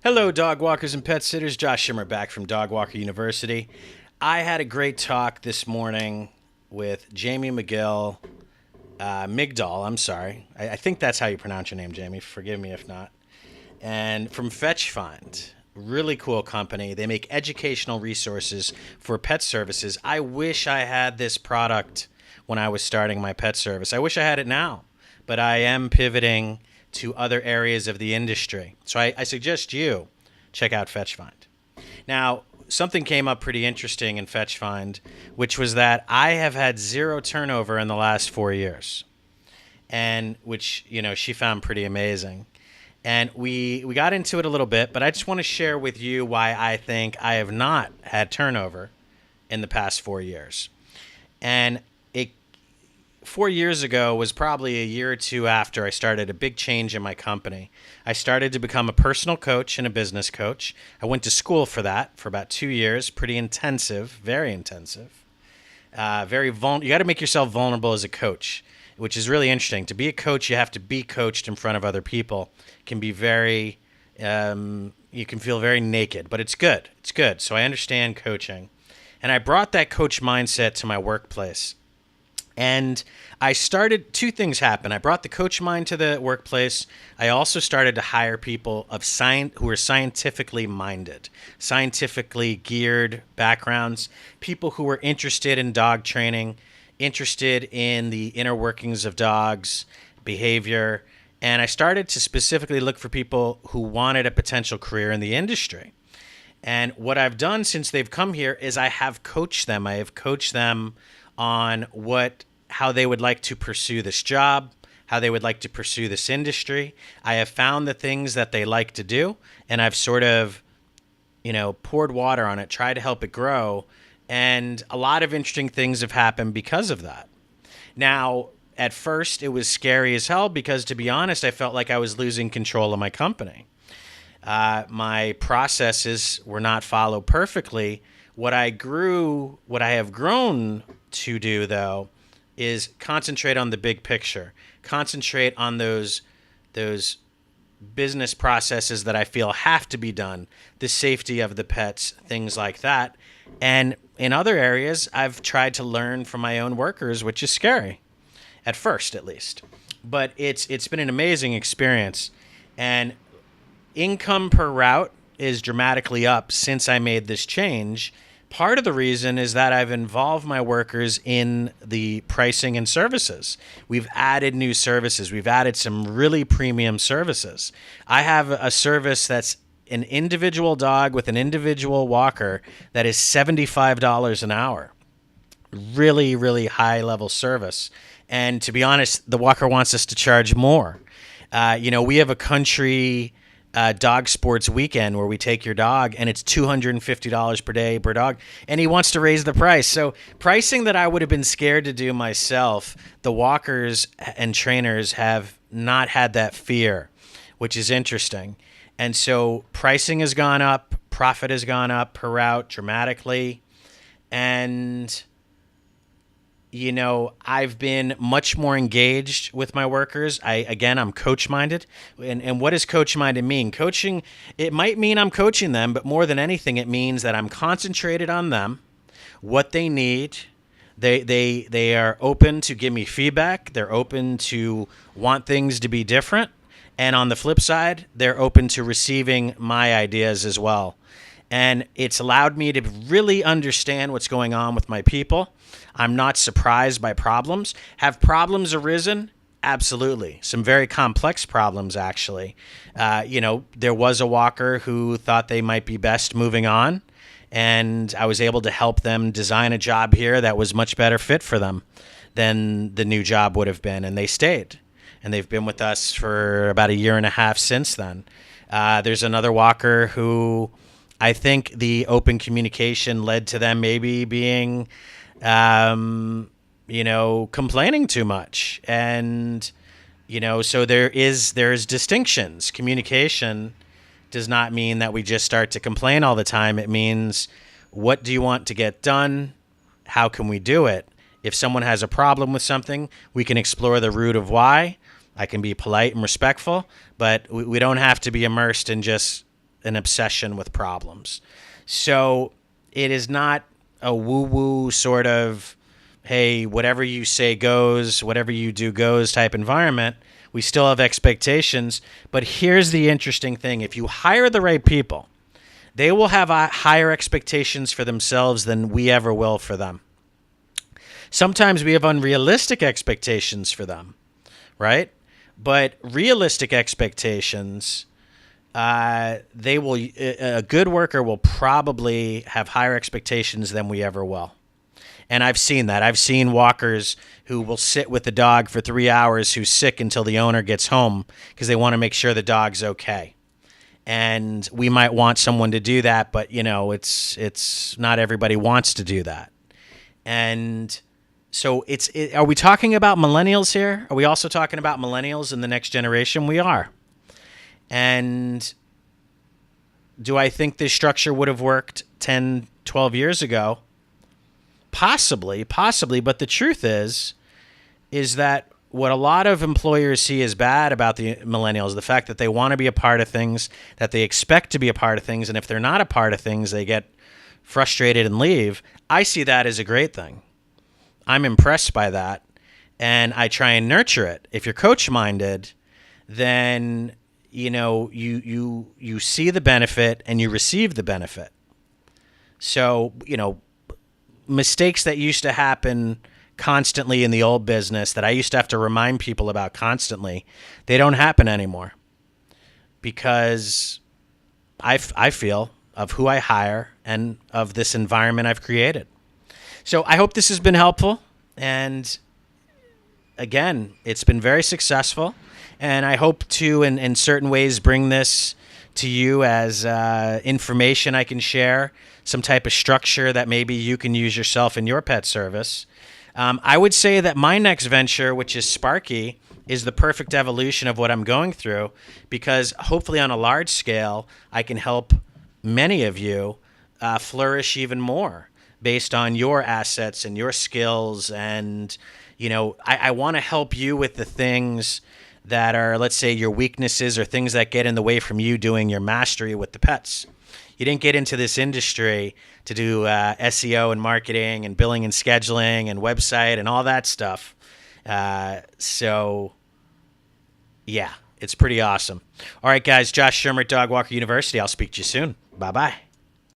Hello, dog walkers and pet sitters. Josh Schimmer back from Dog Walker University. I had a great talk this morning with Jamie Migdal. I'm sorry. I think that's how you pronounce your name, Jamie. Forgive me if not. And from Fetch Find, really cool company. They make educational resources for pet services. I wish I had this product when I was starting my pet service. I wish I had it now, but I am pivoting to other areas of the industry. So I suggest you check out Fetch Find. Now, something came up pretty interesting in Fetch Find, which was that I have had zero turnover in the last 4 years, and which she found pretty amazing. And we got into it a little bit, but I just want to share with you why I think I have not had turnover in the past 4 years. And it 4 years ago was probably a year or two after I started a big change in my company. I started to become a personal coach and a business coach. I went to school for that for about 2 years, pretty intensive, very intensive. You got to make yourself vulnerable as a coach, which is really interesting. To be a coach, you have to be coached in front of other people. It can be you can feel very naked, but it's good. It's good. So I understand coaching. And I brought that coach mindset to my workplace. And I started, two things happened. I brought the coach mind to the workplace. I also started to hire people who are scientifically minded, scientifically geared backgrounds, people who were interested in dog training, interested in the inner workings of dogs, behavior. And I started to specifically look for people who wanted a potential career in the industry. And what I've done since they've come here is I have coached them. I have coached them on how they would like to pursue this job, how they would like to pursue this industry. I have found the things that they like to do, and I've sort of, poured water on it, tried to help it grow, and a lot of interesting things have happened because of that. Now, at first, it was scary as hell because, to be honest, I felt like I was losing control of my company. My processes were not followed perfectly. What I have grown to do, though, is concentrate on the big picture, concentrate on those business processes that I feel have to be done, the safety of the pets, things like that. And in other areas, I've tried to learn from my own workers, which is scary, at first at least. But it's been an amazing experience. And income per route is dramatically up since I made this change. Part of the reason is that I've involved my workers in the pricing and services. We've added new services. We've added some really premium services. I have a service that's an individual dog with an individual walker that is $75 an hour. Really, really high level service. And to be honest, the walker wants us to charge more. We have a country dog sports weekend where we take your dog and it's $250 per day per dog, and he wants to raise the price. So pricing that I would have been scared to do myself, the walkers and trainers have not had that fear, which is interesting. And so pricing has gone up, profit has gone up per route dramatically. And I've been much more engaged with my workers. I'm coach-minded. And what does coach-minded mean? Coaching, it might mean I'm coaching them, but more than anything, it means that I'm concentrated on them, what they need. They are open to give me feedback. They're open to want things to be different. And on the flip side, they're open to receiving my ideas as well. And it's allowed me to really understand what's going on with my people. I'm not surprised by problems. Have problems arisen? Absolutely. Some very complex problems, actually. There was a walker who thought they might be best moving on, and I was able to help them design a job here that was much better fit for them than the new job would have been, and they stayed. And they've been with us for about a year and a half since then. There's another walker who I think the open communication led to them maybe being, complaining too much. And, so there's distinctions. Communication does not mean that we just start to complain all the time. It means, what do you want to get done? How can we do it? If someone has a problem with something, we can explore the root of why. I can be polite and respectful, but we don't have to be immersed in just an obsession with problems. So it is not a woo-woo sort of, hey, whatever you say goes, whatever you do goes type environment. We still have expectations. But here's the interesting thing. If you hire the right people, they will have higher expectations for themselves than we ever will for them. Sometimes we have unrealistic expectations for them, right? But realistic expectations, a good worker will probably have higher expectations than we ever will. And I've seen that. I've seen walkers who will sit with the dog for 3 hours who's sick until the owner gets home because they want to make sure the dog's okay. And we might want someone to do that, but it's not everybody wants to do that. And so are we talking about millennials here? Are we also talking about millennials in the next generation? We are. And do I think this structure would have worked 10, 12 years ago? Possibly. But the truth is that what a lot of employers see as bad about the millennials, the fact that they want to be a part of things, that they expect to be a part of things, and if they're not a part of things, they get frustrated and leave. I see that as a great thing. I'm impressed by that, and I try and nurture it. If you're coach-minded, then you see the benefit and you receive the benefit. So, mistakes that used to happen constantly in the old business that I used to have to remind people about constantly, they don't happen anymore because I feel of who I hire and of this environment I've created. So I hope this has been helpful. And again, it's been very successful. And I hope to, in certain ways, bring this to you as information I can share, some type of structure that maybe you can use yourself in your pet service. I would say that my next venture, which is Sparky, is the perfect evolution of what I'm going through because hopefully on a large scale, I can help many of you flourish even more based on your assets and your skills. And, I want to help you with the things that are, let's say, your weaknesses or things that get in the way from you doing your mastery with the pets. You didn't get into this industry to do SEO and marketing and billing and scheduling and website and all that stuff. So, yeah, it's pretty awesome. All right, guys, Josh Shermer at Dog Walker University. I'll speak to you soon. Bye-bye.